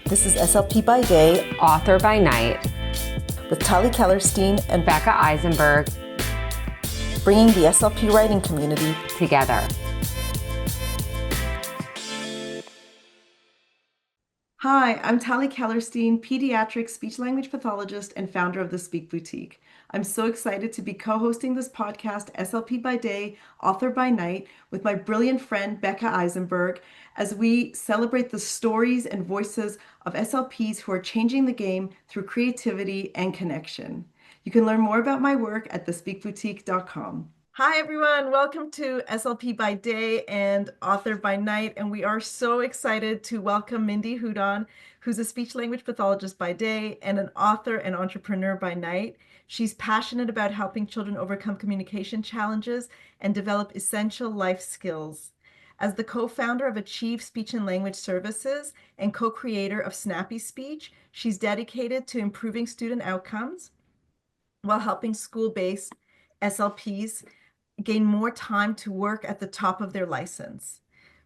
This is SLP by day, author by night, with Tali Kellerstein and Becca Eisenberg, bringing the SLP writing community together. Hi, I'm Tali Kellerstein, pediatric speech-language pathologist and founder of the Speak Boutique. I'm so excited to be co-hosting this podcast, SLP by day, author by night, with my brilliant friend Becca Eisenberg, as we celebrate the stories and voices of SLPs who are changing the game through creativity and connection. You can learn more about my work at thespeakboutique.com. Hi, everyone. Welcome to SLP by day and author by night. And we are so excited to welcome Mindy Hudon, who's a speech language pathologist by day and an author and entrepreneur by night. She's passionate about helping children overcome communication challenges and develop essential life skills. As the co-founder of Achieve Speech and Language Services and co-creator of Snappy Speech, she's dedicated to improving student outcomes while helping school-based SLPs gain more time to work at the top of their license.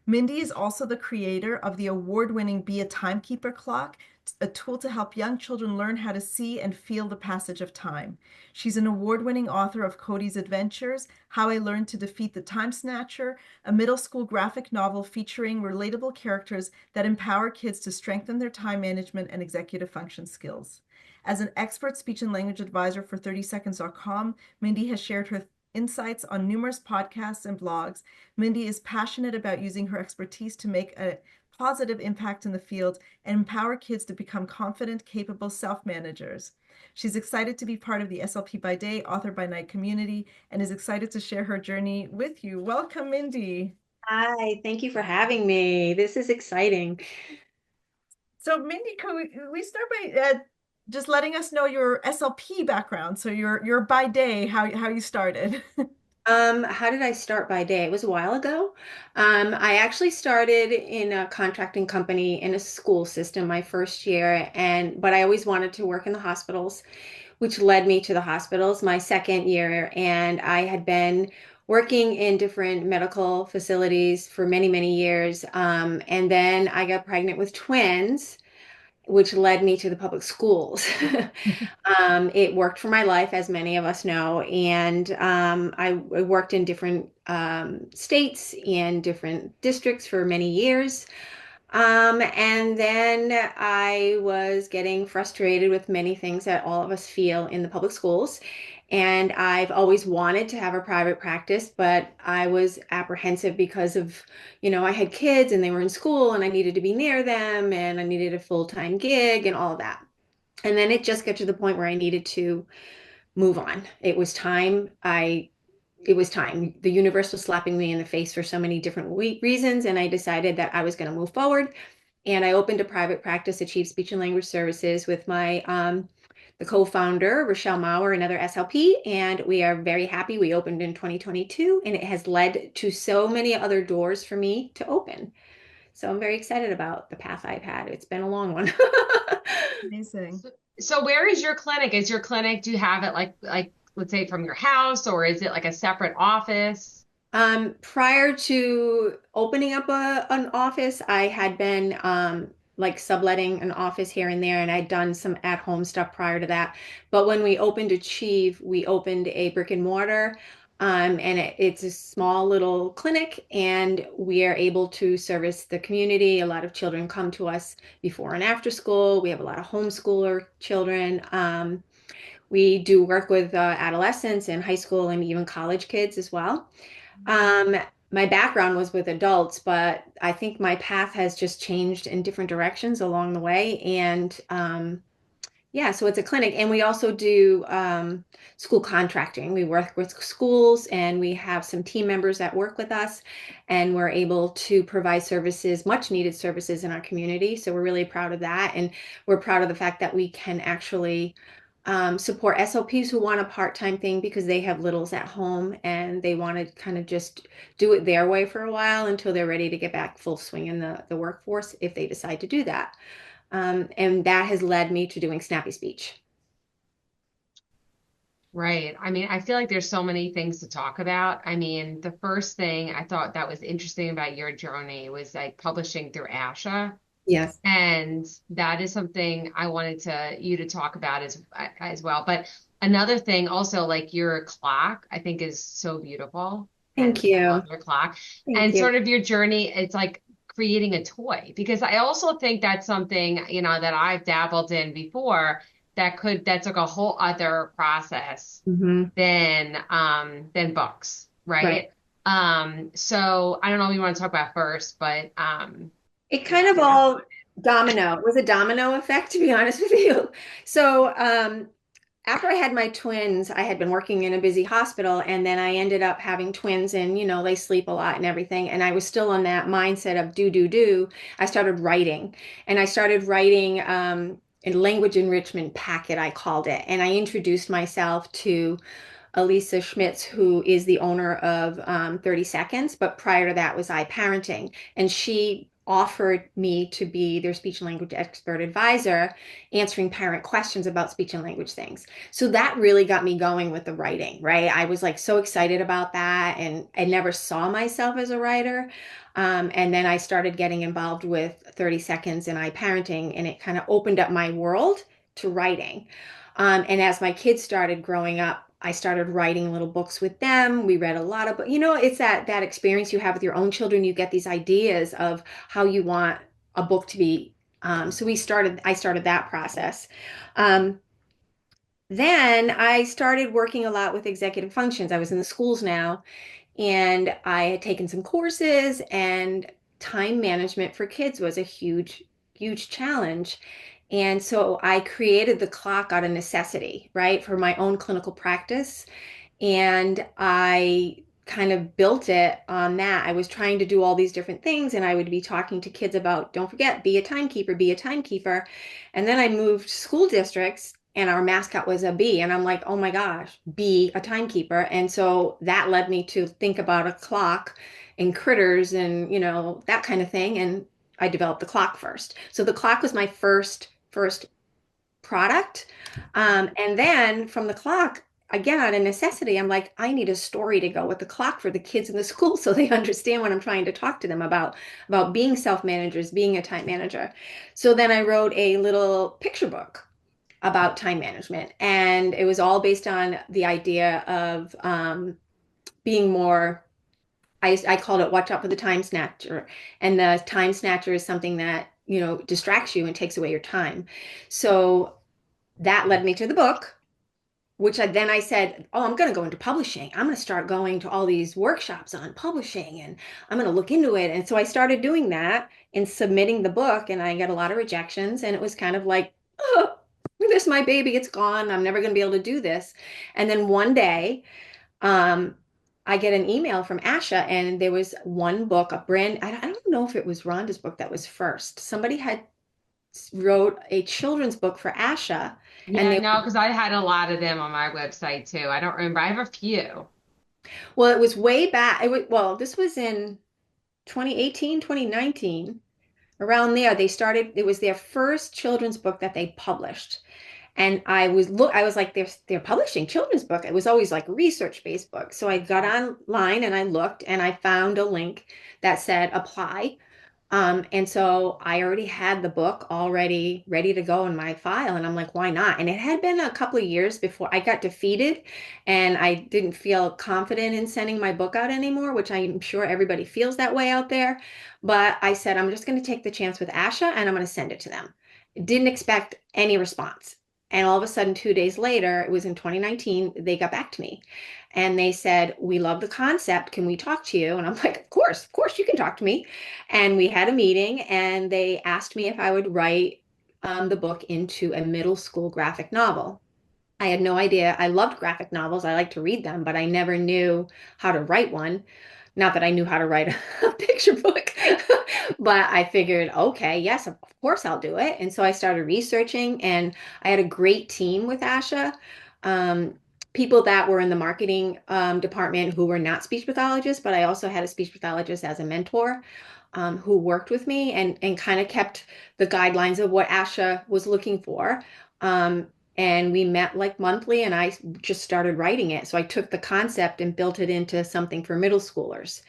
Mindy is also the creator of the award-winning Be a Timekeeper clock, a tool to help young children learn how to see and feel the passage of time. She's an award-winning author of Cody's Adventures, How I Learned to Defeat the Time Snatcher, a middle school graphic novel featuring relatable characters that empower kids to strengthen their time management and executive function skills. As an expert speech and language advisor for 30seconds.com, Mindy has shared her insights on numerous podcasts and blogs. Mindy is passionate about using her expertise to make a positive impact in the field and empower kids to become confident, capable self-managers. She's excited to be part of the SLP by day, author by night community, and is excited to share her journey with you. Welcome, Mindy. Hi, thank you for having me. This is exciting. So, Mindy, could we start by just letting us know your SLP background? So your by day, how you started. How did I start by day? It was a while ago. I actually started in a contracting company in a school system my first year, but I always wanted to work in the hospitals, which led me to the hospitals my second year. And I had been working in different medical facilities for many, many years. And then I got pregnant with twins, which led me to the public schools. It worked for my life, as many of us know, and I worked in different states and different districts for many years. And then I was getting frustrated with many things that all of us feel in the public schools. And I've always wanted to have a private practice, but I was apprehensive because of, I had kids and they were in school and I needed to be near them and I needed a full-time gig and all of that. And then it just got to the point where I needed to move on. It was time. It was time. The universe was slapping me in the face for so many different reasons, and I decided that I was going to move forward. And I opened a private practice, Achieve Speech and Language Services, with my the co-founder, Rochelle Maurer, another SLP, and we are very happy. We opened in 2022, and it has led to so many other doors for me to open. So I'm very excited about the path I've had. It's been a long one. Amazing. So where is your clinic? Is your clinic, do you have it like let's say from your house, or is it like a separate office? Prior to opening up an office, I had been like subletting an office here and there, and I'd done some at-home stuff prior to that. But when we opened Achieve, we opened a brick and mortar, and it's a small little clinic, and we are able to service the community. A lot of children come to us before and after school. We have a lot of homeschooler children. We do work with adolescents and high school and even college kids as well. Um, my background was with adults, but I think my path has just changed in different directions along the way. And yeah, so it's a clinic. And we also do school contracting. We work with schools and we have some team members that work with us, and we're able to provide services, much needed services in our community. So we're really proud of that. And we're proud of the fact that we can actually support SLPs who want a part-time thing because they have littles at home and they want to kind of just do it their way for a while until they're ready to get back full swing in the workforce if they decide to do that. And that has led me to doing Snappy Speech. Right. I mean, I feel like there's so many things to talk about. I mean, the first thing I thought that was interesting about your journey was like publishing through ASHA. Yes. And that is something I wanted you to talk about as well. But another thing also, like your clock, I think is so beautiful. Thank And I love you. your clock. Thank And you. sort of your journey, it's like creating a toy because I also think that's something, that I've dabbled in before that's like a whole other process Hmm. than books, Right. right? So I don't know what you want to talk about first, but It kind of all it was a domino effect, to be honest with you. So, after I had my twins, I had been working in a busy hospital, and then I ended up having twins, and they sleep a lot and everything. And I was still on that mindset of do, do, do. I started writing, and I started writing a language enrichment packet, I called it. And I introduced myself to Elisa Schmitz, who is the owner of 30 Seconds, but prior to that was iParenting. And she offered me to be their speech and language expert advisor, answering parent questions about speech and language things. So that really got me going with the writing, right? I was like so excited about that, and I never saw myself as a writer. And then I started getting involved with 30 Seconds and iParenting, and it kind of opened up my world to writing. And as my kids started growing up, I started writing little books with them. We read a lot of books. It's that experience you have with your own children. You get these ideas of how you want a book to be. So I started that process. Um, then I started working a lot with executive functions. I was in the schools now, and I had taken some courses, and time management for kids was a huge, huge challenge. And so I created the clock out of necessity, right, for my own clinical practice. And I kind of built it on that. I was trying to do all these different things, and I would be talking to kids about, don't forget, be a timekeeper, be a timekeeper. And then I moved school districts, and our mascot was a bee. And I'm like, oh my gosh, be a timekeeper. And so that led me to think about a clock and critters and, that kind of thing. And I developed the clock first. So the clock was my first product. And then from the clock, again, out of necessity, I'm like, I need a story to go with the clock for the kids in the school so they understand what I'm trying to talk to them about being self-managers, being a time manager. So then I wrote a little picture book about time management. And it was all based on the idea of being more. I called it Watch Out for the Time Snatcher. And the time snatcher is something that, distracts you and takes away your time. So that led me to the book, which I said, oh, I'm going to go into publishing. I'm going to start going to all these workshops on publishing, and I'm going to look into it. And so I started doing that and submitting the book, and I got a lot of rejections. And it was kind of like, oh, this is my baby. It's gone. I'm never going to be able to do this. And then one day, um, I get an email from Asha, and there was one book, I don't know if it was Rhonda's book that was first. Somebody had wrote a children's book for Asha, and yeah, no, because I had a lot of them on my website too. I don't remember. I have a few. well, it was way back. This was in 2018, 2019, around there. It was their first children's book that they published. And I was like, they're publishing children's book. It was always like research-based book. So I got online and I looked, and I found a link that said apply. And so I already had the book already ready to go in my file. And I'm like, why not? And it had been a couple of years before I got defeated, and I didn't feel confident in sending my book out anymore, which I'm sure everybody feels that way out there. But I said, I'm just going to take the chance with Asha, and I'm going to send it to them. Didn't expect any response. And all of a sudden, 2 days later, it was in 2019, they got back to me. And they said, we love the concept. Can we talk to you? And I'm like, of course, you can talk to me. And we had a meeting, and they asked me if I would write the book into a middle school graphic novel. I had no idea. I loved graphic novels. I like to read them, but I never knew how to write one. Not that I knew how to write a picture book, but I figured, okay, yes, of course I'll do it. And so I started researching, and I had a great team with Asha. Um, People that were in the marketing department who were not speech pathologists, but I also had a speech pathologist as a mentor who worked with me and kind of kept the guidelines of what Asha was looking for. Um, and we met like monthly, and I just started writing it. So I took the concept and built it into something for middle schoolers.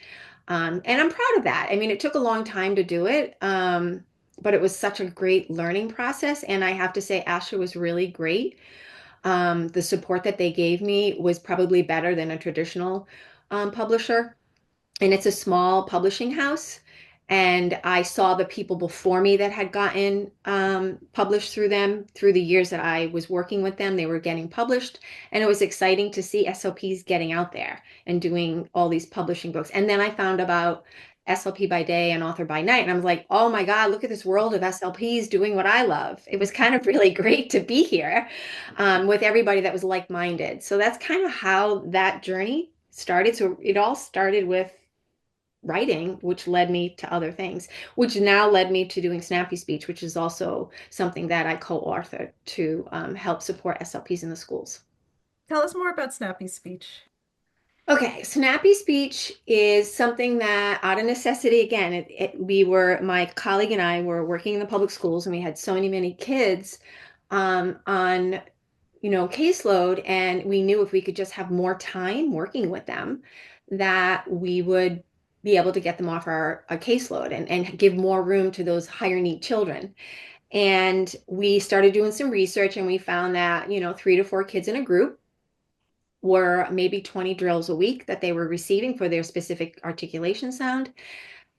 And I'm proud of that. I mean, it took a long time to do it. but it was such a great learning process. And I have to say, Asha was really great. The support that they gave me was probably better than a traditional publisher. And it's a small publishing house. And I saw the people before me that had gotten published through them through the years that I was working with them. They were getting published. And it was exciting to see SLPs getting out there and doing all these publishing books. And then I found about SLP by day and author by night. And I was like, oh my God, look at this world of SLPs doing what I love. It was kind of really great to be here with everybody that was like-minded. So that's kind of how that journey started. So it all started with writing, which led me to other things, which now led me to doing Snappy Speech, which is also something that I co-authored to help support SLPs in the schools. Tell us more about Snappy Speech. Okay, Snappy Speech is something that, out of necessity, again, my colleague and I were working in the public schools, and we had so many kids on caseload, and we knew if we could just have more time working with them, that we would be able to get them off our caseload and give more room to those higher need children. And we started doing some research, and we found that, 3 to 4 kids in a group were maybe 20 drills a week that they were receiving for their specific articulation sound.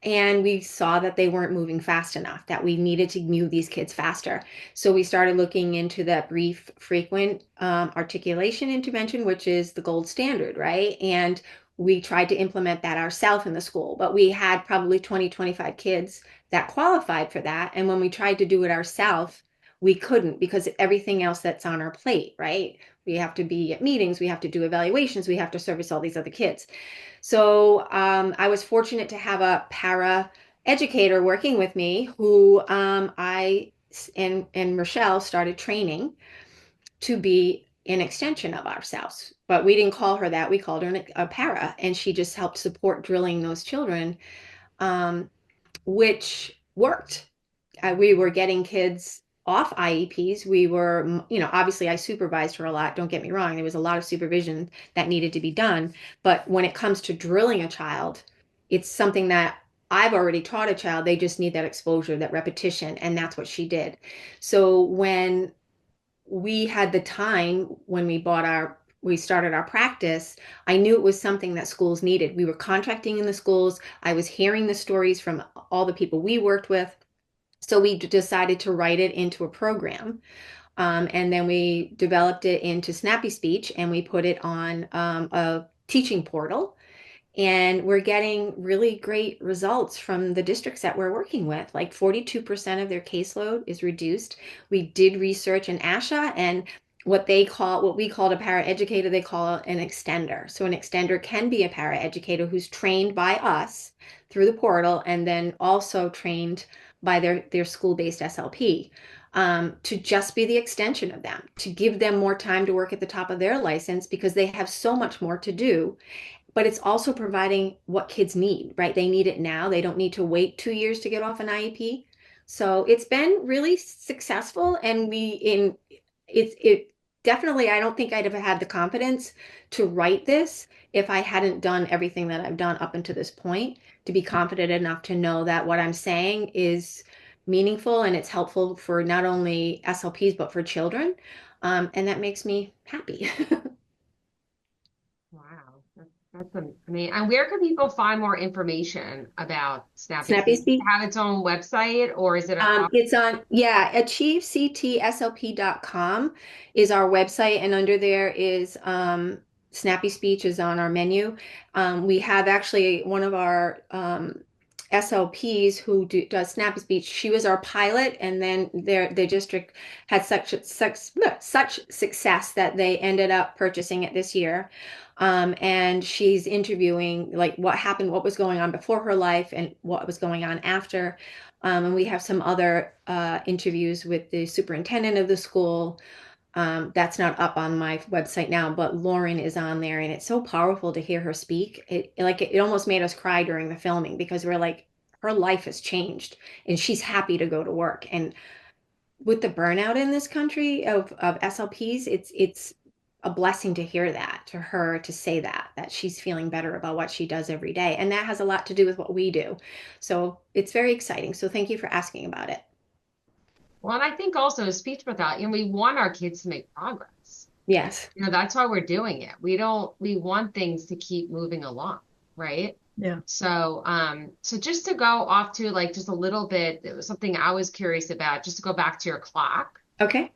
And we saw that they weren't moving fast enough, that we needed to move these kids faster. So we started looking into that brief, frequent articulation intervention, which is the gold standard, right? And we tried to implement that ourselves in the school, but we had probably 20, 25 kids that qualified for that. And when we tried to do it ourselves, we couldn't because of everything else that's on our plate, right? We have to be at meetings, we have to do evaluations, we have to service all these other kids. So I was fortunate to have a para educator working with me who I and Rochelle started training to be an extension of ourselves. But we didn't call her that. We called her a para, and she just helped support drilling those children, which worked. We were getting kids off IEPs. We were, obviously I supervised her a lot. Don't get me wrong. There was a lot of supervision that needed to be done. But when it comes to drilling a child, it's something that I've already taught a child. They just need that exposure, that repetition. And that's what she did. So when we had the time, when we started our practice, I knew it was something that schools needed. We were contracting in the schools. I was hearing the stories from all the people we worked with. So we decided to write it into a program. And then we developed it into Snappy Speech, and we put it on a teaching portal. And we're getting really great results from the districts that we're working with. Like 42% of their caseload is reduced. We did research in ASHA, and what we called a paraeducator, they call it an extender. So an extender can be a paraeducator who's trained by us through the portal and then also trained by their school-based SLP, to just be the extension of them, to give them more time to work at the top of their license because they have so much more to do. But it's also providing what kids need, right? They need it now. They don't need to wait 2 years to get off an IEP. So it's been really successful, and it definitely, I don't think I'd have had the confidence to write this if I hadn't done everything that I've done up until this point, to be confident enough to know that what I'm saying is meaningful and it's helpful for not only SLPs, but for children. And that makes me happy. Wow. I mean, and where can people find more information about Snappy Snappy Speech? Does it Speech. have its own website, or is it a It's on, yeah, achievectslp.com is our website, and under there is Snappy Speech is on our menu. We have actually one of our SLPs who does Snappy Speech. She was our pilot, and then their district had such success that they ended up purchasing it this year. And she's interviewing like what happened, what was going on before her life, and what was going on after. And we have some other interviews with the superintendent of the school. That's not up on my website now, but Lauren is on there, and it's so powerful to hear her speak. It almost made us cry during the filming because we're like, her life has changed, and she's happy to go to work. And with the burnout in this country of SLPs, it's a blessing to hear that, to her to say that she's feeling better about what she does every day. And that has a lot to do with what we do. So it's very exciting. So thank you for asking about it. Well, and I think also speech pathology, and we want our kids to make progress. Yes. That's why we're doing it. We want things to keep moving along, right? Yeah. So just to go off to like just a little bit, it was something I was curious about, just to go back to your clock. Okay.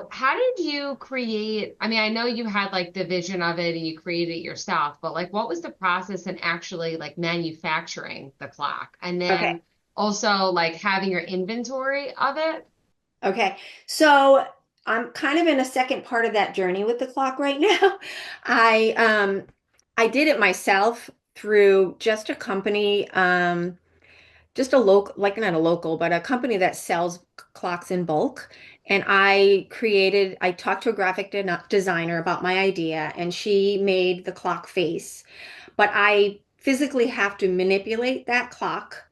How did you create? I mean, I know you had like the vision of it and you created it yourself, but like what was the process in actually like manufacturing the clock? And Okay. then also like having your inventory of it? Okay. So I'm kind of in a second part of that journey with the clock right now. I um I did it myself through just a company, just a local, like not a local, but a company that sells clocks in bulk. And I talked to a graphic designer about my idea, and she made the clock face. But I physically have to manipulate that clock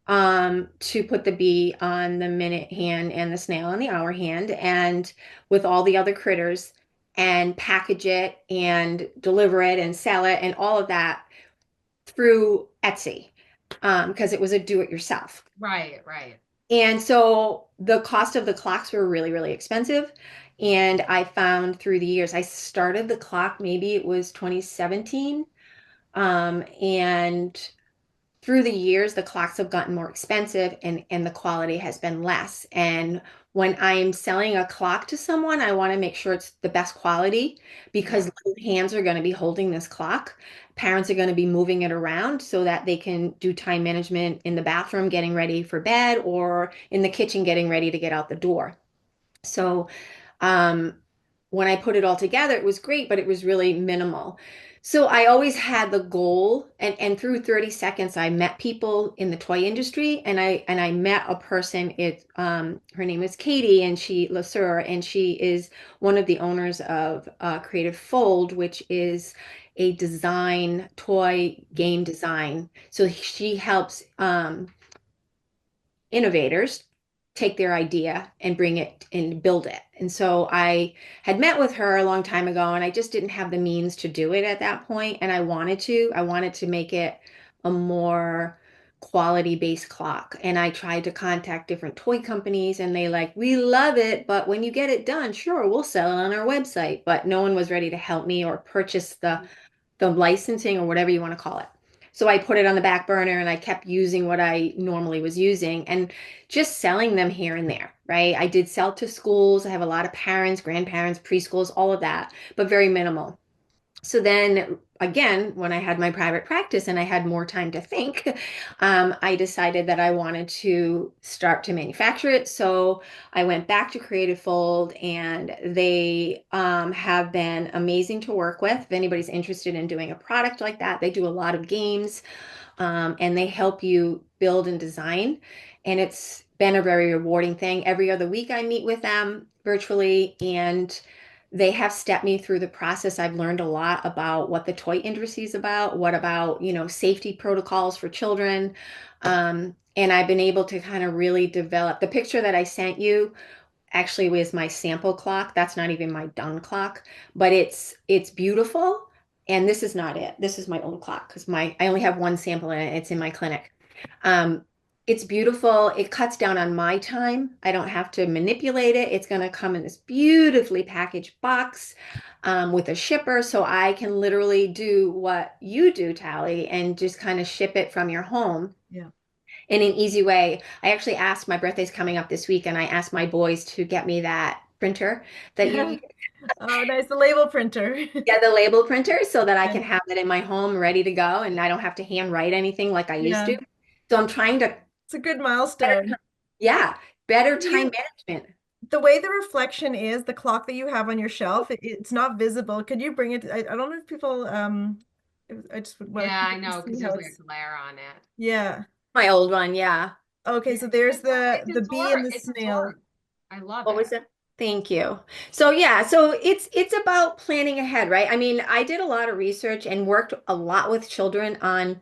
to put the bee on the minute hand and the snail on the hour hand, and with all the other critters, and package it and deliver it and sell it and all of that through Etsy, because it was a do-it-yourself. Right, right. And so the cost of the clocks were really, really expensive. And I found through the years, I started the clock, maybe it was 2017. And through the years, the clocks have gotten more expensive, and the quality has been less. And when I'm selling a clock to someone, I want to make sure it's the best quality, because Yeah. little hands are going to be holding this clock. Parents are going to be moving it around so that they can do time management in the bathroom, getting ready for bed, or in the kitchen, getting ready to get out the door. So um, when I put it all together, it was great, but it was really minimal. So I always had the goal, and through 30 seconds, I met people in the toy industry, and I met a person. Her name is Katie, and she Lasur, and she is one of the owners of Creative Fold, which is a design toy game design. So she helps innovators take their idea and bring it and build it. And so I had met with her a long time ago, and I just didn't have the means to do it at that point. And I wanted to make it a more quality based clock. And I tried to contact different toy companies, and they like, we love it, but when you get it done, sure, we'll sell it on our website. But no one was ready to help me or purchase the licensing or whatever you want to call it. So I put it on the back burner, and I kept using what I normally was using and just selling them here and there, right? I did sell to schools. I have a lot of parents, grandparents, preschools, all of that, but very minimal. So then again, when I had my private practice and I had more time to think, I decided that I wanted to start to manufacture it. So I went back to Creative Fold, and they have been amazing to work with. If anybody's interested in doing a product like that, they do a lot of games, and they help you build and design. And it's been a very rewarding thing. Every other week, I meet with them virtually, and they have stepped me through the process. I've learned a lot about what the toy industry is about, what about, safety protocols for children. And I've been able to kind of really develop the picture that I sent you actually was my sample clock. That's not even my done clock, but it's beautiful. And this is not it. This is my old clock because I only have one sample in it. It's in my clinic. Um, it's beautiful. It cuts down on my time. I don't have to manipulate it. It's going to come in this beautifully packaged box, with a shipper, so I can literally do what you do, Tally, and just kind of ship it from your home Yeah. in an easy way. I actually asked, my birthday's coming up this week, and I asked my boys to get me that printer that you, Oh, nice. The label printer. yeah, the label printer, so that I Yeah. can have it in my home ready to go, and I don't have to hand write anything like I used Yeah. to. So I'm trying to, It's a good milestone. yeah, better Do time you, management. the way the reflection is, the clock that you have on your shelf, it's not visible. Could you bring it? I don't know if people, I just would want Yeah, people I to know, see because how there's like it's, a glare on it. yeah. My old one, yeah. Okay, so there's It's the bee and the it's snail. adorable. I love What it. was it? Thank you. So yeah, so it's about planning ahead, right? I mean, I did a lot of research and worked a lot with children on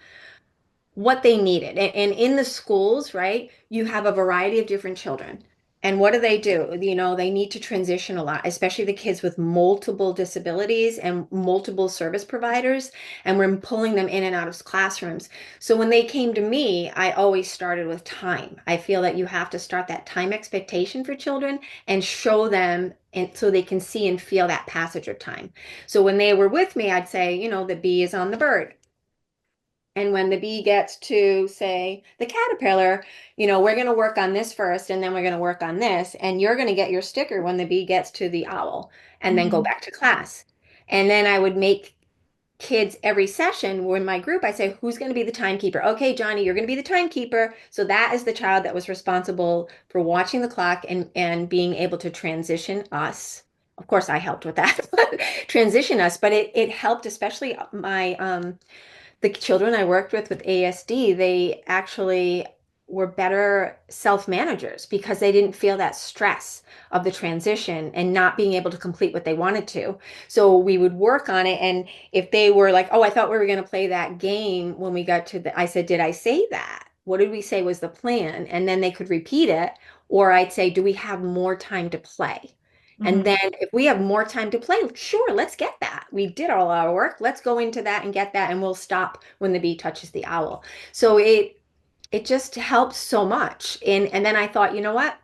what they needed. And in the schools, right, you have a variety of different children. And what do? You know, they need to transition a lot, especially the kids with multiple disabilities and multiple service providers. And we're pulling them in and out of classrooms. So when they came to me, I always started with time. I feel that you have to start that time expectation for children and show them and so they can see and feel that passage of time. So when they were with me, I'd say, you know, the bee is on the bird. And when the bee gets to, say, the caterpillar, you know, we're going to work on this first, and then we're going to work on this. And you're going to get your sticker when the bee gets to the owl, and then go Mhm. back to class. And then I would make kids every session when my group, I say, who's going to be the timekeeper? Okay, Johnny, you're going to be the timekeeper. So that is the child that was responsible for watching the clock and being able to transition us. Of course, I helped with that, but transition us. But it helped, especially my the children I worked with ASD, they actually were better self-managers because they didn't feel that stress of the transition and not being able to complete what they wanted to. So we would work on it. And if they were like, oh, I thought we were going to play that game when we got to I said, did I say that? What did we say was the plan? And then they could repeat it. Or I'd say, do we have more time to play? And Mhm. then if we have more time to play, sure, let's get that. We did all our work. Let's go into that and get that, and we'll stop when the bee touches the owl. So it just helps so much. And then I thought, you know what?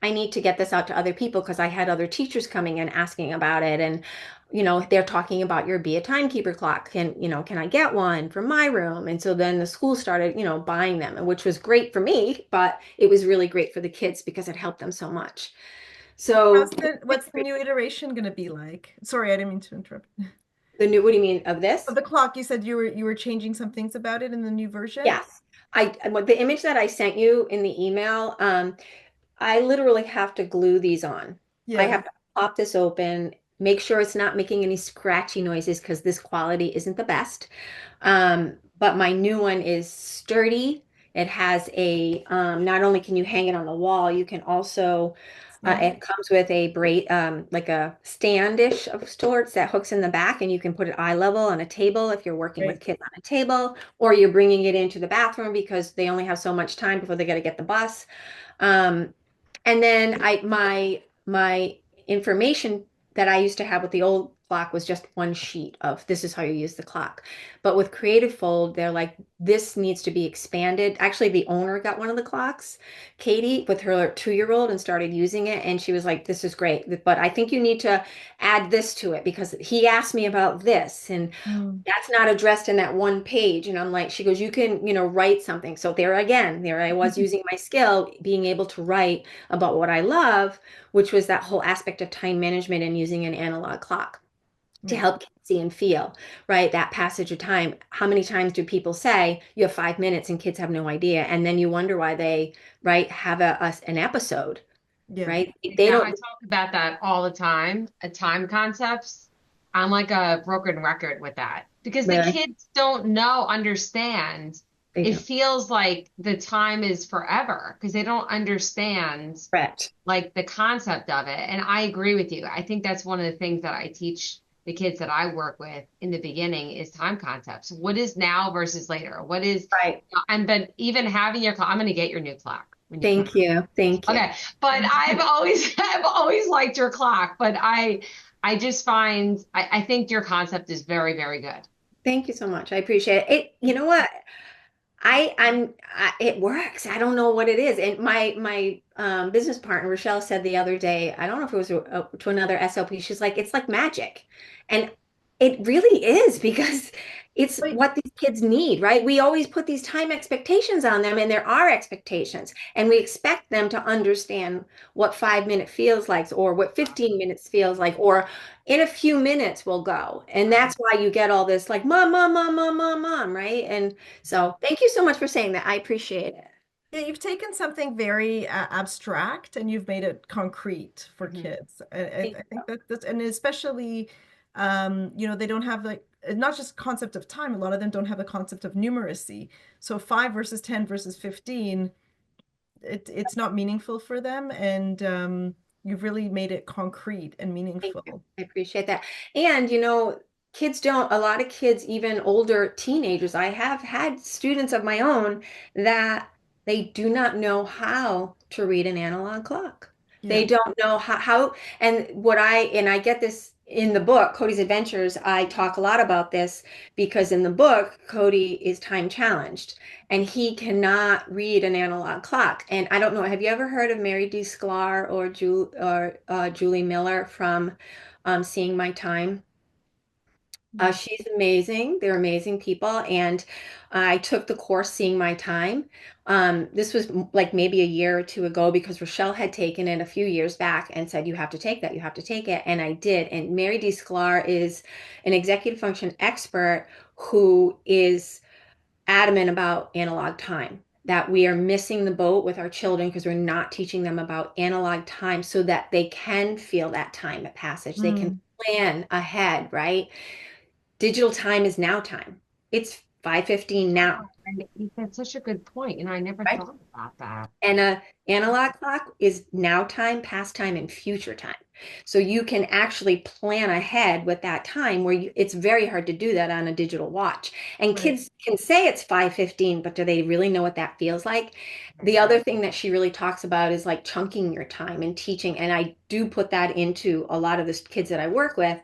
I need to get this out to other people because I had other teachers coming in asking about it. And, you know, they're talking about your be a timekeeper clock. Can I get one for my room? And so then the school started, you know, buying them, which was great for me, but it was really great for the kids because it helped them so much. So What's the new iteration going to be like? Sorry, I didn't mean to interrupt. the new, what do you mean of Of this? the clock, you said you were changing some things about it in the new version? Yes. The image that I sent you in the email, I literally have to glue these on. I Yeah. have to pop this open, make sure it's not making any scratchy noises because this quality isn't the best. But my new one is sturdy. It has not only can you hang it on the wall, you can also, Stand. it comes with a braid, like a standish of sorts that hooks in the back, and you can put it eye level on a table if you're working with Right. kids on a table, or you're bringing it into the bathroom because they only have so much time before they got to get the bus. Um, and then my information that I used to have with the old clock was just one sheet of this is how you use the clock. But with Creative Fold, they're like, this needs to be expanded. Actually, the owner got one of the clocks, Katie, with her 2-year-old and started using it. And she was like, this is great. But I think you need to add this to it because he asked me about this. And Mm. that's not addressed in that one page. And I'm like, she goes, you can, write something. So there again, there I was using my skill, being able to write about what I love, which was that whole aspect of time management and using an analog clock to Right. help kids see and feel, right? That passage of time. How many times do people say you have 5 minutes and kids have no idea? And then you wonder why they, right, have an episode, Yeah. right? They Yeah, I don't talk about that all the time, time concepts. I'm like a broken record with that because the really, kids don't understand. they It don't. feels like the time is forever because they don't understand Correct. like the concept of it. And I agree with you. I think that's one of the things that I teach the kids that I work with in the beginning is time concepts. What is now versus later? What is, Right. and but even having your clock, I'm going to get your new clock when you come. Thank you. Thank you. Okay, but I've always liked your clock, but I just find I think your concept is very, very good. Thank you so much. I appreciate it. You know what? It works. I don't know what it is. And my business partner Rochelle said the other day, I don't know if it was to another SLP. She's like, it's like magic, and it really is because it's Wait, what these kids need, right? We always put these time expectations on them, and there are expectations, and we expect them to understand what 5 minute feels like, or what 15 minutes feels like, or in a few minutes we'll go, and that's why you get all this like mom, mom, mom, mom, mom, mom, right? And so thank you so much for saying that. I appreciate it. yeah, you've taken something very abstract and you've made it concrete for Mhm. kids. I Thank think that's, and especially, they don't have like, not just concept of time, a lot of them don't have a concept of numeracy. So 5 versus 10 versus 15, it's not meaningful for them. And you've really made it concrete and Thank you. meaningful. I appreciate that. And kids don't, a lot of kids, even older teenagers, I have had students of my own that They do not know how to read an analog clock. They Yeah. don't know and and I get this in the book, Cody's Adventures. I talk a lot about this because in the book, Cody is time challenged and he cannot read an analog clock. And I don't know, have you ever heard of Mary D. Sklar or Julie Miller from Seeing My Time? She's amazing. They're amazing people. And I took the course Seeing My Time. This was like maybe a year or two ago because Rochelle had taken it a few years back and said, you have to take that, you have to take it. And I did. And Mary D. Sklar is an executive function expert who is adamant about analog time, that we are missing the boat with our children because we're not teaching them about analog time so that they can feel that time at passage. They can Mm. plan ahead, right? Digital time is now time. It's 5:15 now, And that's such a good point. I never right? thought about that. And a analog clock is now time, past time, and future time. So you can actually plan ahead with that time it's very hard to do that on a digital watch. And Right. kids can say it's 5:15, but do they really know what that feels like? The Right. other thing that she really talks about is like chunking your time and teaching. And I do put that into a lot of the kids that I work with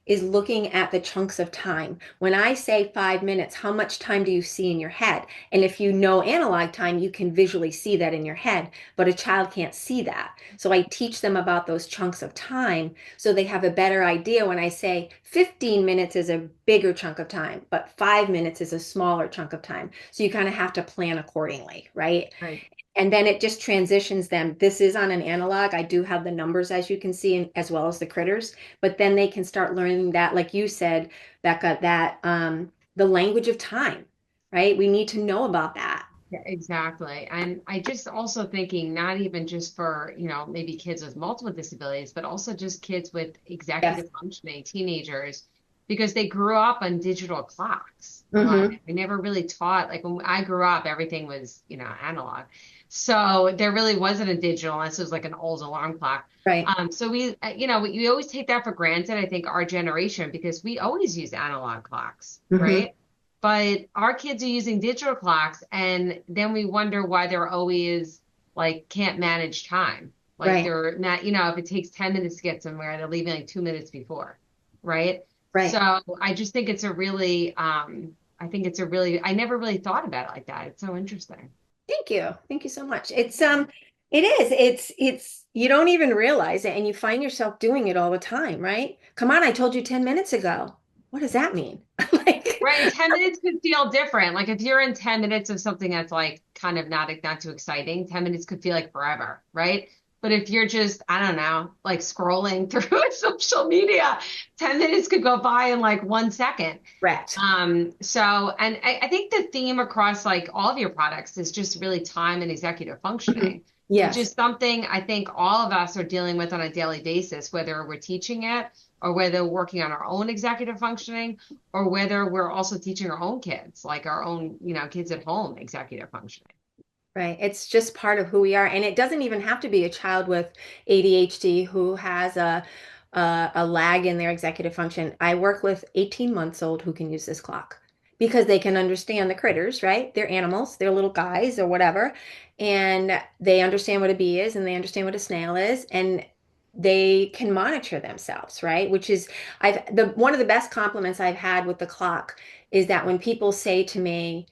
is looking at the chunks of time. When I say 5 minutes, how much time do you see in your head? And if you know analog time, you can visually see that in your head, but a child can't see that. So I teach them about those chunks of time so they have a better idea when I say 15 minutes is a bigger chunk of time, but 5 minutes is a smaller chunk of time. So you kind of have to plan accordingly, right? Right. And then it just transitions them. This is on an analog. I do have the numbers, as you can see, as well as the critters, but then they can start learning that, like you said, Becca, that the language of time, right? We need to know about that. Yeah, exactly. And I just also thinking not even just for, maybe kids with multiple disabilities, but also just kids with Yes. executive functioning, teenagers, because they grew up on digital clocks. Hmm. I never really taught, like when I grew up, everything was, analog. So there really wasn't a digital unless it was like an old alarm clock. Right. So we always take that for granted, I think our generation, because we always use analog clocks, Hmm. right? But our kids are using digital clocks, and then we wonder why they're always like can't manage time. Like Right. they're not, if it takes 10 minutes to get somewhere, they're leaving like 2 minutes before, right? So Right. I just think it's a really, I think it's a really, I never really thought about it like that. It's so interesting. Thank you. Thank you so much. It is. You don't even realize it and you find yourself doing it all the time, right? Come on, I told you 10 minutes ago. What does that mean? Like, Right, 10 minutes could feel different. Like if you're in 10 minutes of something that's like kind of not too exciting, 10 minutes could feel like forever, right? But if you're just, I don't know, like scrolling through social media, 10 minutes could go by in like 1 second. correct. And I think the theme across like all of your products is just really time and executive Mhm. functioning, which Yes. is something I think all of us are dealing with on a daily basis, whether we're teaching it or whether we're working on our own executive functioning or whether we're also teaching our own kids, like our own, kids at home executive functioning. Right. It's just part of who we are. And it doesn't even have to be a child with ADHD who has a lag in their executive function. I work with 18 months old who can use this clock because they can understand the critters, right? They're animals, they're little guys or whatever. And they understand what a bee is and they understand what a snail is. And they can monitor themselves, right? Which is one of the best compliments I've had with the clock is that when people say to me,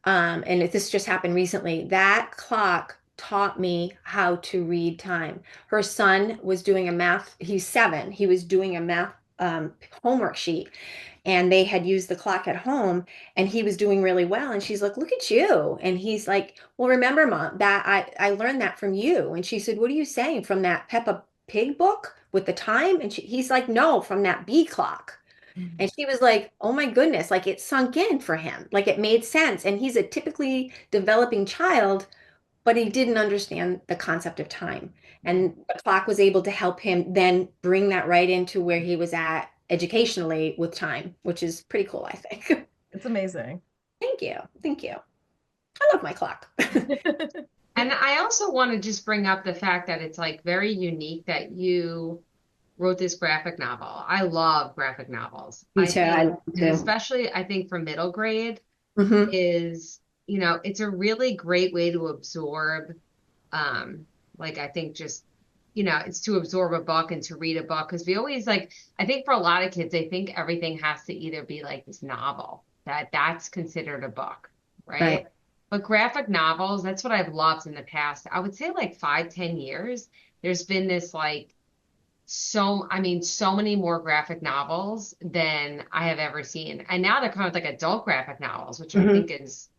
and this just happened recently, that clock taught me how to read time. Her son was doing a math, he's 7, he was doing a math homework sheet, and they had used the clock at home, and he was doing really well. And she's like, "Look at you." And he's like, "Well, remember, Mom, that I learned that from you." And she said, "What are you saying? From that Peppa Pig book with the time?" And he's like, "No, from that bee clock." And she was like, oh my goodness, like it sunk in for him. Like it made sense. And he's a typically developing child, but he didn't understand the concept of time. Right. And the clock was able to help him then bring that right into where he was at educationally with time, which is pretty cool, I think. It's amazing. Thank you. Thank you. I love my clock. And I also want to just bring up the fact that it's like very unique that you wrote this graphic novel. I love graphic novels. Me I too. I think, love it and too. especially I think for middle grade Hmm. is it's a really great way to absorb, um, like I think just, it's to absorb a book and to read a book. Because we always like, I think for a lot of kids, they think everything has to either be like this novel, that's considered a book, Right. right? But graphic novels, that's what I've loved in the past. I would say like 5, 10 years, there's been this like, I mean, so many more graphic novels than I have ever seen. And now they're kind of like adult graphic novels, which I Hmm. think is,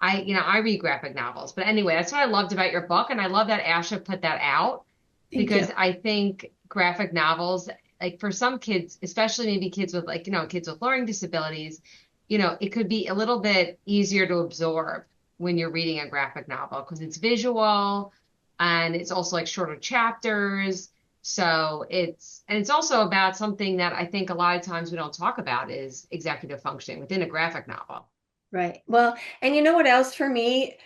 I read graphic novels. But anyway, that's what I loved about your book. And I love that Asha put that out Thank you. because I think graphic novels, like for some kids, especially maybe kids with like, kids with learning disabilities, it could be a little bit easier to absorb when you're reading a graphic novel because it's visual and it's also like shorter chapters. So it's also about something that I think a lot of times we don't talk about is executive functioning within a graphic novel. Right. Well, and you know what else for me?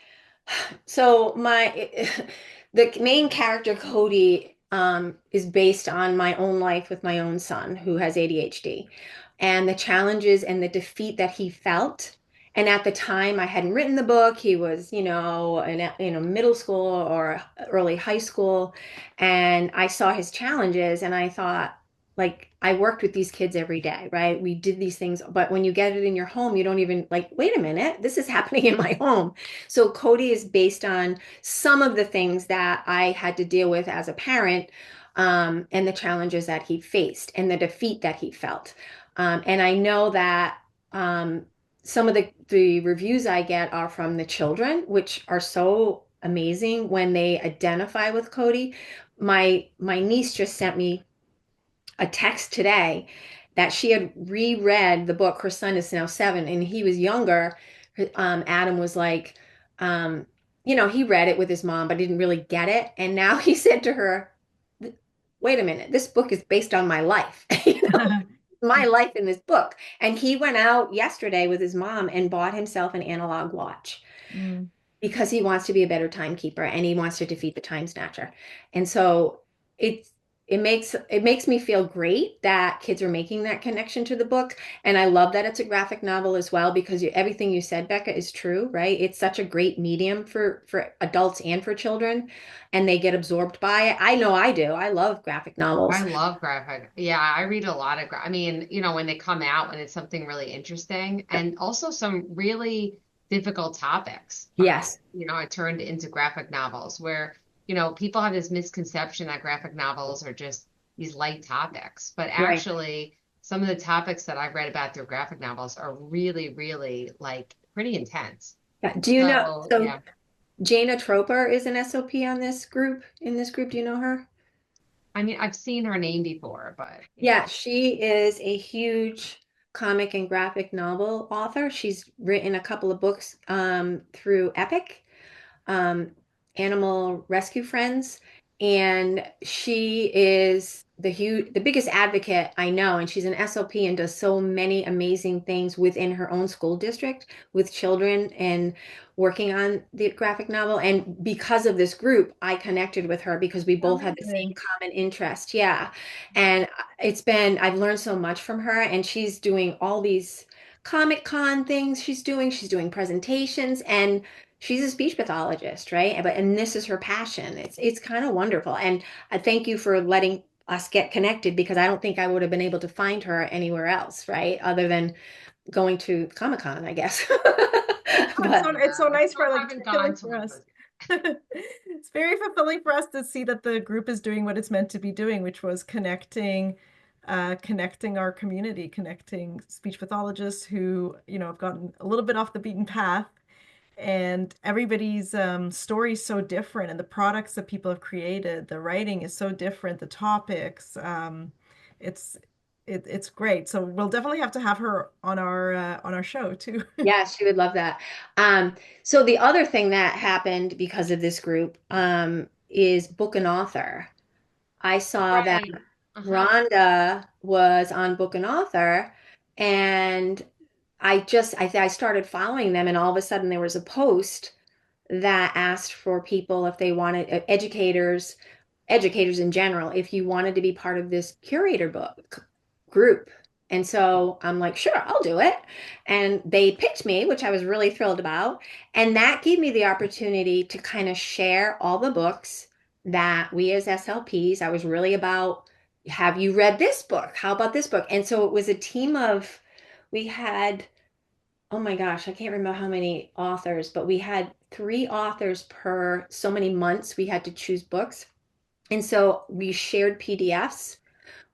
So the main character Cody is based on my own life with my own son who has ADHD and the challenges and the defeat that he felt. And at the time, I hadn't written the book. He was, in middle school or early high school, and I saw his challenges, and I thought, like, I worked with these kids every day, right? We did these things, but when you get it in your home, you don't even like, wait a minute, this is happening in my home. So Cody is based on some of the things that I had to deal with as a parent, and the challenges that he faced and the defeat that he felt. And I know that some of the reviews I get are from the children, which are so amazing when they identify with Cody. My niece just sent me a text today that she had reread the book. Her son is now 7, and he was younger. Adam was like, he read it with his mom, but didn't really get it. And now he said to her, "Wait a minute, this book is based on my life." My life in this book. And he went out yesterday with his mom and bought himself an analog watch Mm. because he wants to be a better timekeeper and he wants to defeat the time snatcher. And so it's it makes me feel great that kids are making that connection to the book. And I love that it's a graphic novel as well because everything you said, Becca, is true, right? It's such a great medium for adults and for children, and they get absorbed by it. I know I do. I love graphic I novels. love graphic. Yeah, I read a lot of I mean, when they come out, when it's something really interesting and also some really difficult topics Yes, are turned into graphic novels where, people have this misconception that graphic novels are just these light topics. But right. actually, some of the topics that I've read about through graphic novels are really, really like pretty intense. Yeah. Do you know? So, So yeah. Jana Troper is an SLP on this group. In this group, do you know her? I mean, I've seen her name before, but Yeah, she is a huge comic and graphic novel author. She's written a couple of books through Epic, um, Animal Rescue Friends, and she is the biggest advocate I know, and she's an SLP and does so many amazing things within her own school district with children and working on the graphic novel. And because of this group, I connected with her because we both had the same Amazing. common interest. Yeah. And I've learned so much from her, and she's doing all these Comic Con things she's doing presentations, and she's a speech pathologist, right? And this is her passion. It's kind of wonderful. And I thank you for letting us get connected because I don't think I would have been able to find her anywhere else, right? Other than going to Comic Con, I guess. Oh, But it's so I nice still for like haven't gone fulfilling to for one, us. but It's very fulfilling for us to see that the group is doing what it's meant to be doing, which was connecting our community, connecting speech pathologists who, have gotten a little bit off the beaten path, and everybody's story is so different, and the products that people have created, the writing is so different, the topics, it's it's great. So we'll definitely have to have her on our show too. yeah, she would love that. So the other thing that happened because of this group is Book and Author. I saw that right. Uh-huh. Rhonda was on Book and Author, and I started following them, and all of a sudden there was a post that asked for people if they wanted educators in general, if you wanted to be part of this curator book group. And so I'm like, sure, I'll do it. And they picked me, which I was really thrilled about. And that gave me the opportunity to kind of share all the books that we as SLPs, I was really about, have you read this book? How about this book? And so it was a team of, we had, oh my gosh, I can't remember how many authors, but we had three authors per so many months. We had to choose books. And so we shared PDFs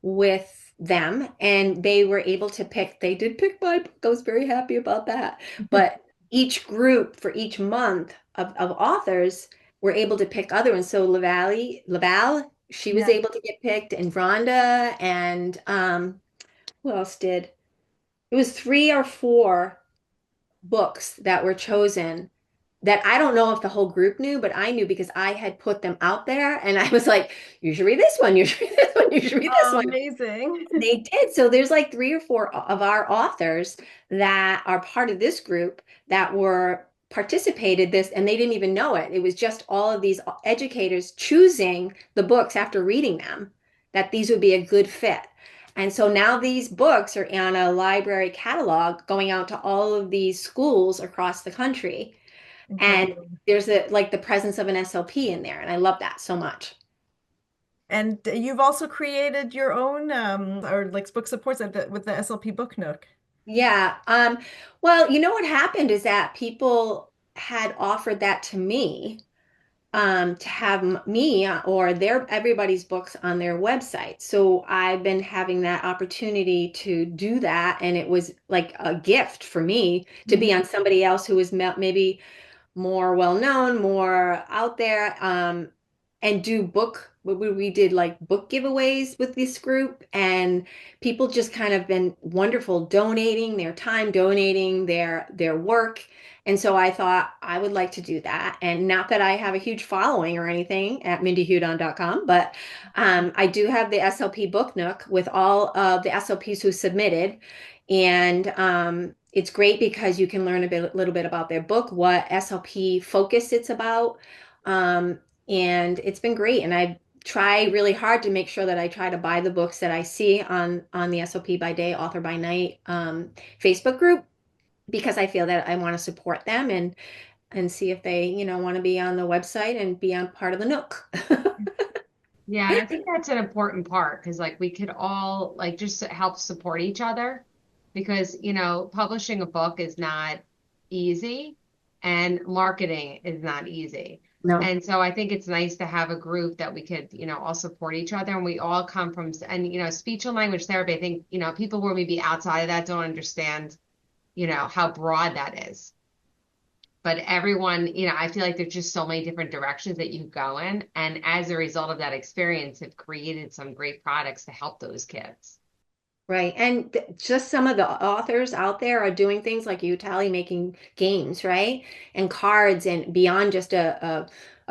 with them and they were able to pick, they did pick my book. I was very happy about that. But each group for each month of authors were able to pick other ones. So Laval, she was Yeah. able to get picked, and Rhonda, and who else did? It was three or four books that were chosen that I don't know if the whole group knew, but I knew because I had put them out there and I was like, you should read this one, you should read this one, you should read this Oh, one. amazing. They did. So there's like three or four of our authors that are part of this group that were participated this and they didn't even know it. It was just all of these educators choosing the books after reading them that these would be a good fit. And so now these books are on a library catalog going out to all of these schools across the country. And Incredible. there's like the presence of an SLP in there. And I love that so much. And you've also created your own or like book supports with the SLP Book Nook. Yeah. Well, you know what happened is that people had offered that to me, to have me or their everybody's books on their website. So I've been having that opportunity to do that, and it was like a gift for me to be on somebody else who was maybe more well known, more out there, and do book. We did like book giveaways with this group, and people just kind of been wonderful, donating their time, donating their work. And so I thought I would like to do that. And not that I have a huge following or anything at mindyhudon.com, but I do have the SLP Book Nook with all of the SLPs who submitted. And it's great because you can learn little bit about their book, what SLP focus it's about. Um, and it's been great. And I try really hard to make sure that I try to buy the books that I see on the SLP by Day, Author by Night Facebook group because I feel that I want to support them and see if they, want to be on the website and be on part of the Nook. Yeah, and I think that's an important part because like we could all like just help support each other because, publishing a book is not easy and marketing is not easy. No. And so I think it's nice to have a group that we could, all support each other and we all come from, and, speech and language therapy, I think, people who are maybe outside of that don't understand, how broad that is. But everyone, I feel like there's just so many different directions that you go in. And as a result of that experience, have created some great products to help those kids. Right. And just some of the authors out there are doing things like you, Tali, making games, right? And cards and beyond just a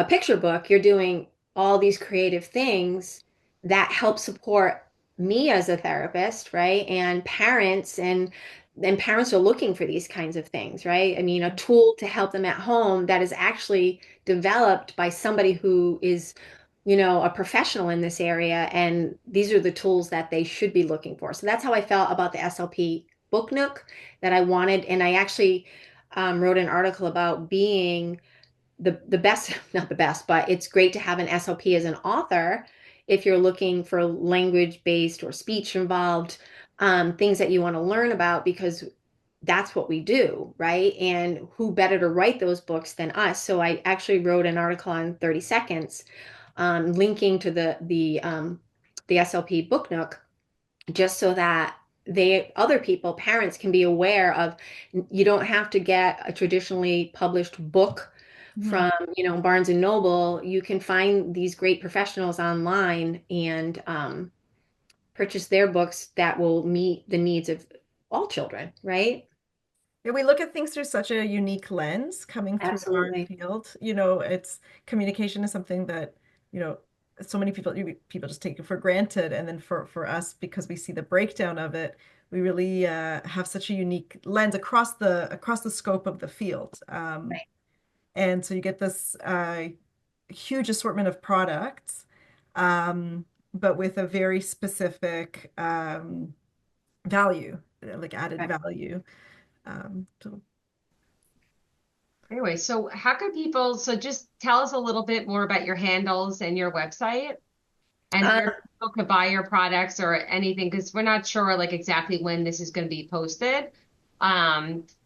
picture book, you're doing all these creative things that help support me as a therapist, right? And parents are looking for these kinds of things, right? I mean, a tool to help them at home that is actually developed by somebody who is a professional in this area, and these are the tools that they should be looking for. So that's how I felt about the SLP Book Nook that I wanted, and I actually wrote an article about being the best, not the best, but it's great to have an SLP as an author if you're looking for language based or speech involved things that you want to learn about because that's what we do, right? And who better to write those books than us? So I actually wrote an article on 30 seconds, linking to the SLP Book Nook, just so that other people, parents, can be aware of. You don't have to get a traditionally published book Mhm. from Barnes and Noble. You can find these great professionals online and purchase their books that will meet the needs of all children, right? Yeah, we look at things through such a unique lens coming through our Absolutely. field. It's communication is something that, you know, so many people just take it for granted. And then for us, because we see the breakdown of it, we really have such a unique lens across the scope of the field. And so you get this huge assortment of products, but with a very specific value, like added Right. value. So Anyway, so how can people, so just tell us a little bit more about your handles and your website and Um, where people could buy your products or anything, because we're not sure like exactly when this is going to be posted.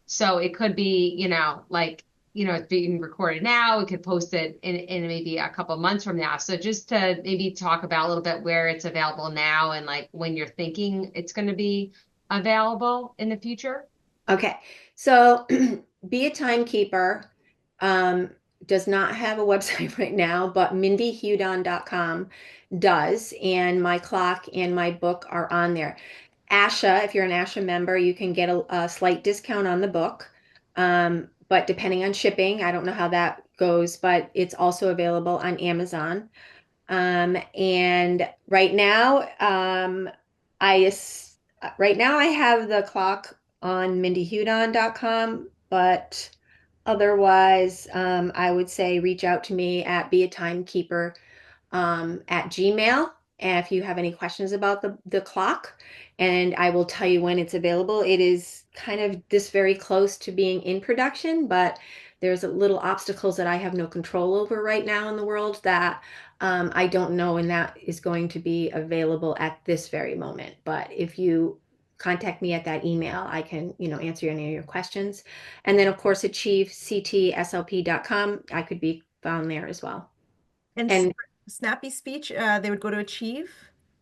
So it could be, it's being recorded now. We could post it in maybe a couple months from now. So just to maybe talk about a little bit where it's available now and like when you're thinking it's going to be available in the future. okay. So Be a Timekeeper um, does not have a website right now, but mindyhudon.com does. And my clock and my book are on there. ASHA, if you're an ASHA member, you can get a slight discount on the book. But depending on shipping, I don't know how that goes, but it's also available on Amazon. And right now I have the clock on mindyhudon.com, but otherwise, I would say reach out to me at Be a Timekeeper at Gmail. And if you have any questions about the clock, and I will tell you when it's available. It is kind of this very close to being in production, but there's a little obstacles that I have no control over right now in the world that I don't know when that is going to be available at this very moment. But if you contact me at that email, I can, answer any of your questions. And then, of course, achievectslp.com, I could be found there as well. and And Snappy Speech, they would go to Achieve.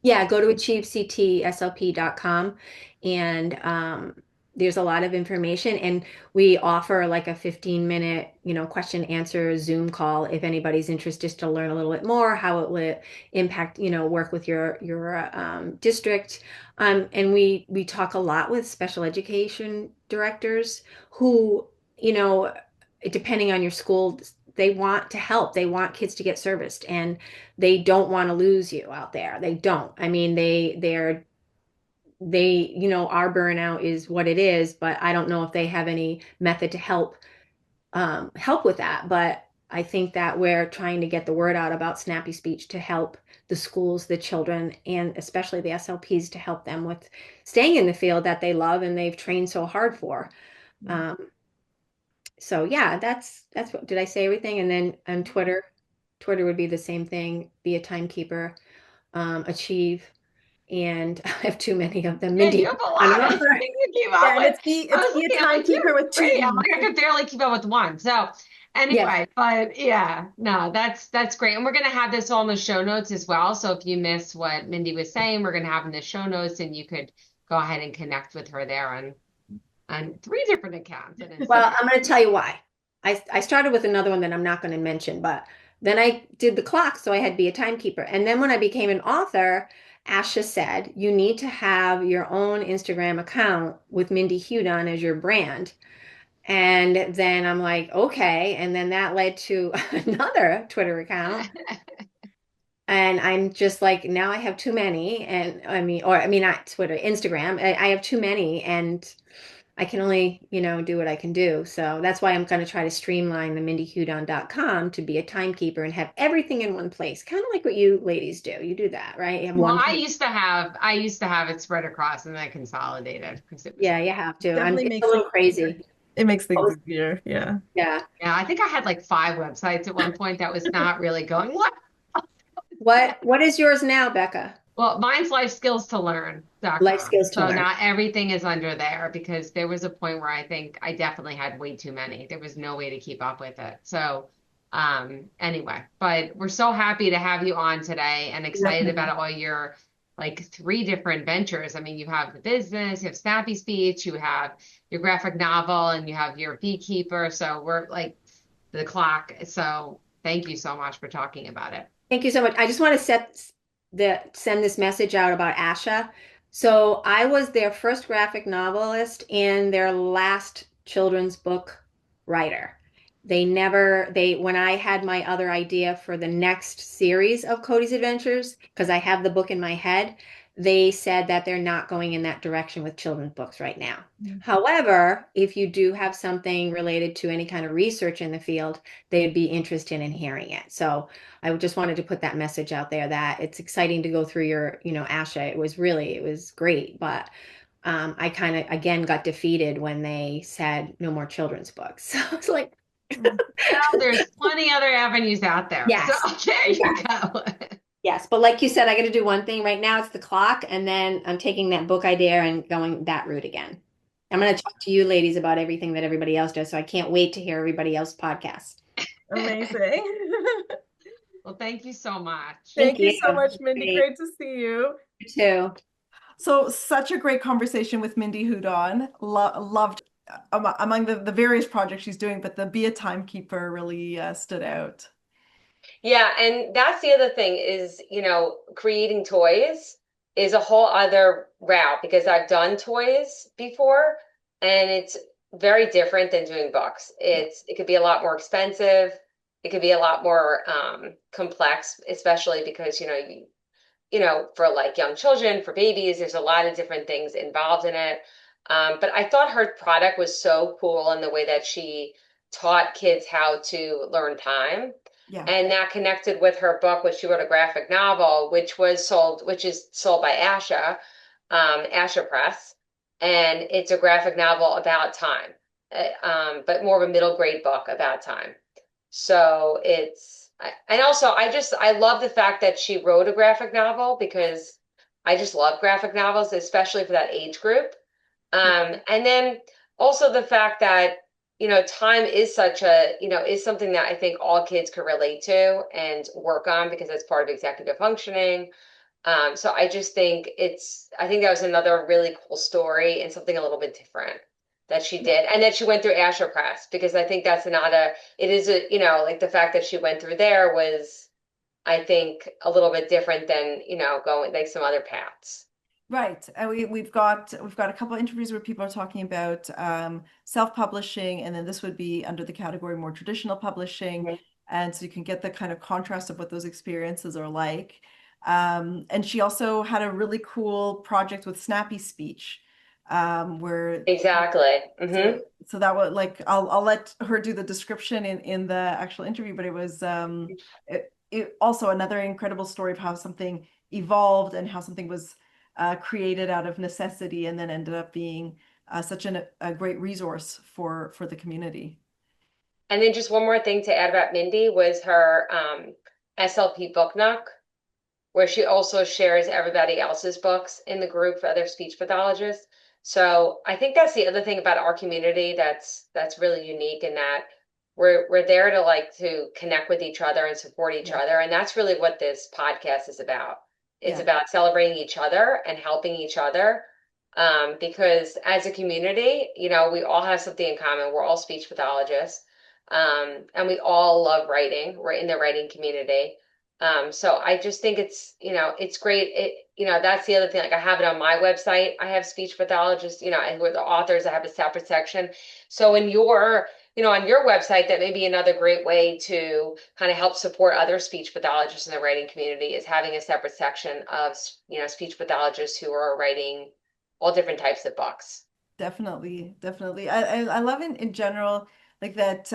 yeah, go to achievectslp.com and there's a lot of information and we offer like a 15-minute, question answer Zoom call if anybody's interested just to learn a little bit more how it would impact, work with your district. And we talk a lot with special education directors who, you know, depending on your school, they want to help. They want kids to get serviced and they don't want to lose you out there. They don't. I mean, our burnout is what it is, but I don't know if they have any method to help with that. But I think that we're trying to get the word out about Snappy Speech to help the schools, the children, and especially the SLPs to help them with staying in the field that they love and they've trained so hard for. Um, so yeah, that's what did I say everything? And then on Twitter would be the same thing, Be a Timekeeper, Achieve, and I have too many of them. Yeah, Mindy, you have a I lot of remember. things to keep up Yeah, and with. I it's was be a looking, I'm like, timekeeper you're with two great. I'm E's. like, I could barely keep up with one. So Yes. anyway, but yeah, no, that's great. And we're gonna have this all in the show notes as well. So if you miss what Mindy was saying, we're gonna have in the show notes and you could go ahead and connect with her there on three different accounts on Well, Instagram. I'm going to tell you why. I started with another one that I'm not going to mention, but then I did the clock, so I had to be a timekeeper. And then when I became an author, Asha said, you need to have your own Instagram account with Mindy Hudon as your brand. And then I'm like, okay. And then that led to another Twitter account. And I'm just like, now I have too many. And not Twitter, Instagram. I have too many. And I can only, do what I can do. So that's why I'm going to try to streamline the mindyhudon.com to be a timekeeper and have everything in one place. Kind of like what you ladies do. You do that, right? You have Well, one I place. used to have it spread across and then consolidated because it was Yeah, you have to. Definitely It's a makes things little easier. crazy. It makes What things was- easier. Yeah. yeah. yeah, I think I had like five websites at one point that was not really going well. What is yours now, Becca? Well, mine's Life lifeskillstollearn.com. skills to So learn. not everything is under there because there was a point where I think I definitely had way too many. There was no way to keep up with it. So anyway, but we're so happy to have you on today and excited about all your like three different ventures. I mean, you have the business, you have Snappy Speech, you have your graphic novel, and you have your beekeeper. So we're like the clock. So thank you so much for talking about it. Thank you so much. I just want to send this message out about Asha. So I was their first graphic novelist and their last children's book writer. When I had my other idea for the next series of Cody's Adventures, because I have the book in my head, they said that they're not going in that direction with children's books right now. However, if you do have something related to any kind of research in the field, they'd be interested in hearing it. So I just wanted to put that message out there that it's exciting to go through your, Asha. It was great, but I kind of again got defeated when they said no more children's books. So I was like, Well, there's plenty other avenues out there. So yes, there you yes, go. yes. But like you said, I got to do one thing right now. It's the clock, and then I'm taking that book idea and going that route again. I'm going to talk to you ladies about everything that everybody else does. So I can't wait to hear everybody else's podcast. Amazing. Well, thank you so much. Thank Thank you you. so much, Mindy. Great. Great to see you. You too. So, such a great conversation with Mindy Hudon. Loved among the various projects she's doing, but the Be a Timekeeper really stood out. Yeah, and that's the other thing is, creating toys is a whole other route because I've done toys before and it's very different than doing books. Yeah. It could be a lot more expensive. It could be a lot more complex, especially because, for like young children, for babies, there's a lot of different things involved in it. But I thought her product was so cool in the way that she taught kids how to learn time. Yeah. And that connected with her book, which she wrote a graphic novel, which is sold by Asha Press. And it's a graphic novel about time, but more of a middle grade book about time. So and also I love the fact that she wrote a graphic novel because I just love graphic novels, especially for that age group. And then also the fact that, time is is something that I think all kids could relate to and work on because it's part of executive functioning. So I think that was another really cool story and something a little bit different that she did, and that she went through Asher Press because I think that's not a, it is a, like the fact that she went through there was, I think, a little bit different than, going like some other paths. Right. And we've got a couple of interviews where people are talking about self-publishing, and then this would be under the category more traditional publishing. Mhm. And so you can get the kind of contrast of what those experiences are like. And she also had a really cool project with Snappy Speech, where Exactly. so Hmm. so that was like I'll let her do the description in the actual interview, but it was it also another incredible story of how something evolved and how something was created out of necessity and then ended up being such a great resource for the community. And then just one more thing to add about Mindy was her SLP book nook, where she also shares everybody else's books in the group for other speech pathologists. So I think that's the other thing about our community that's really unique in that we're there to like to connect with each other and support each Yeah. other. And that's really what this podcast is about. It's Yeah, about celebrating each other and helping each other. Because as a community, we all have something in common. We're all speech pathologists. And we all love writing. We're in the writing community. So I just think it's great. That's the other thing. Like I have it on my website. I have speech pathologists, and with the authors, I have a separate section. So on your website, that may be another great way to kind of help support other speech pathologists in the writing community is having a separate section of, speech pathologists who are writing all different types of books. definitely, definitely. I love in general like that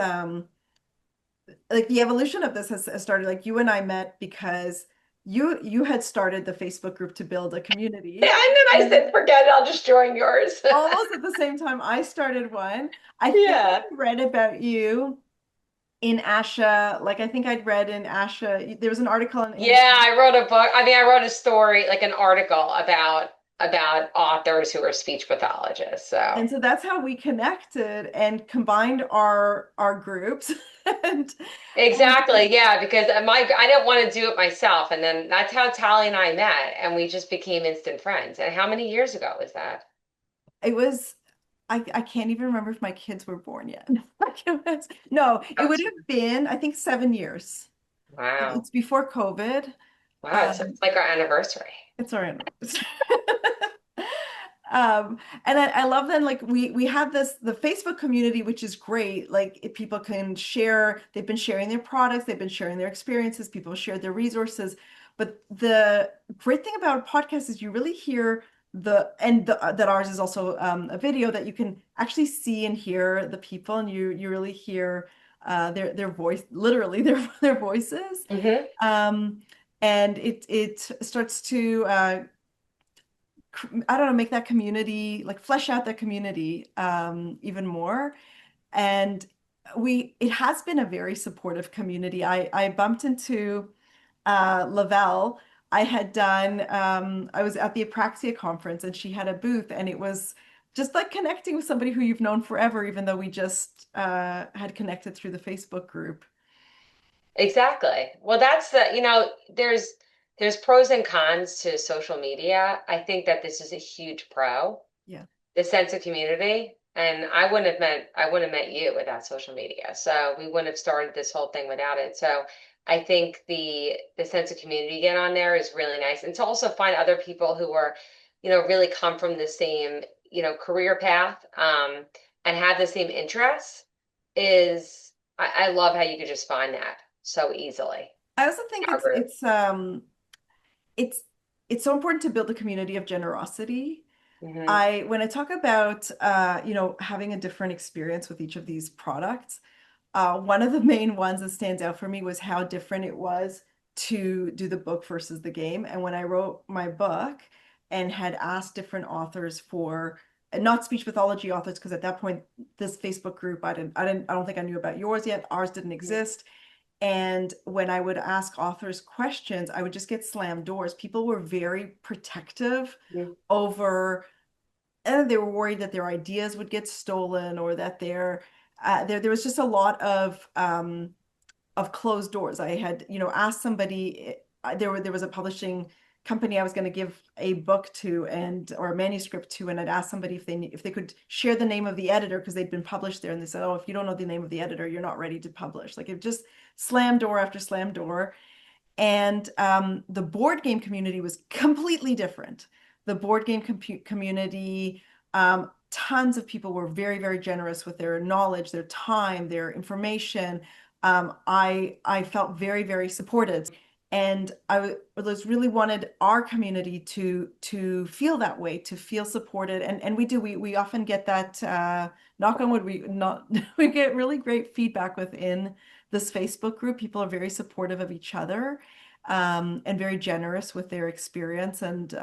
like the evolution of this has started like you and I met because you had started the Facebook group to build a Yeah, community. and then I And said, forget it, I'll just join yours. almost at the same time I started one. I think Yeah. I read about you in Asha, like I think I'd read in Asha, there was an article in Yeah, I wrote a book. I mean, I wrote a story, like an article about authors who are speech pathologists. So and so that's how we connected and combined our groups and exactly, yeah, because I didn't want to do it myself, and then that's how Tali and I met, and we just became instant friends. And how many years ago was that? it was I can't even remember if my kids were born yet. Like no, it Oh, would have been I think 7 years. wow, It's before COVID. wow, it's Um, like our anniversary. it's our anniversary. And I love then like we have the Facebook community, which is great. Like if people can share, they've been sharing their products, they've been sharing their experiences, people share their resources. But the great thing about a podcast is you really hear that ours is also a video that you can actually see and hear the people, and you really hear their voice, literally their voices. Hmm. Um, and it starts to I don't know, make that community, like flesh out that community even more. And it has been a very supportive community. I bumped into Lavelle. I was at the Apraxia conference and she had a booth, and it was just like connecting with somebody who you've known forever, even though we just had connected through the Facebook group. Exactly. Well, that's there's pros and cons to social media. I think that this is a huge pro, Yeah. the sense of community. And I wouldn't have met you without social media. So we wouldn't have started this whole thing without it. So I think the sense of community you get on there is really nice. And to also find other people who are, really come from the same, career path, and have the same interests I love how you could just find that so easily. I also think Our group. it's it's so important to build a community of generosity. Hmm. When I talk about having a different experience with each of these products, one of the main ones that stands out for me was how different it was to do the book versus the game. And when I wrote my book and had asked different authors for, and not speech pathology authors, because at that point, this Facebook group, I don't think I knew about yours yet. Ours didn't exist. And when I would ask authors questions, I would just get slammed doors. People were very protective over, they were worried that their ideas would get stolen, or that there was just a lot of closed doors. I had, asked somebody, there was a publishing company I was going to give a book to or a manuscript to, and I'd asked somebody if they could share the name of the editor because they'd been published there, and they said, "Oh, if you don't know the name of the editor, you're not ready to publish." Like, it just slammed door after slam door. And the board game community was completely different. The board game community, tons of people were very, very generous with their knowledge, their time, their information. I felt very, very supported. And I was really wanted our community to feel that way, to feel supported. And we do. We often get that, knock on wood, we get really great feedback within this Facebook group. People are very supportive of each other, and very generous with their experience and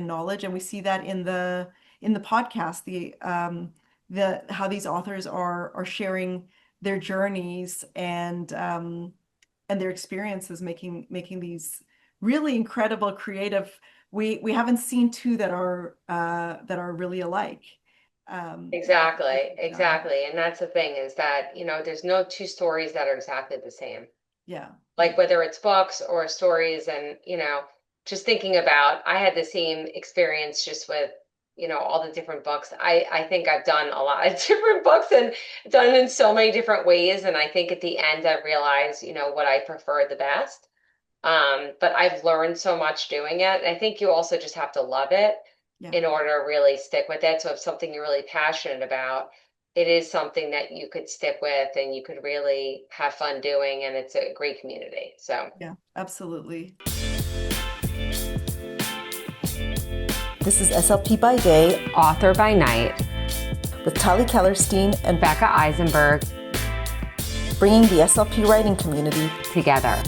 knowledge. And we see that in the podcast, the how these authors are sharing their journeys and their experiences making these really incredible creative. We haven't seen two that are really alike. Exactly, Yeah. exactly. And that's the thing, is that, there's no two stories that are exactly the same. Yeah. Like whether it's books or stories, and, just thinking about, I had the same experience just with, all the different books. I think I've done a lot of different books and done it in so many different ways. And I think at the end I realized, what I prefer the best. But I've learned so much doing it. I think you also just have to love it Yeah. in order to really stick with it. So if something you're really passionate about, it is something that you could stick with and you could really have fun doing, and it's a great community. So Yeah, absolutely. This is SLP by Day, Author by Night, with Tali Kellerstein and Becca Eisenberg, bringing the SLP writing community together.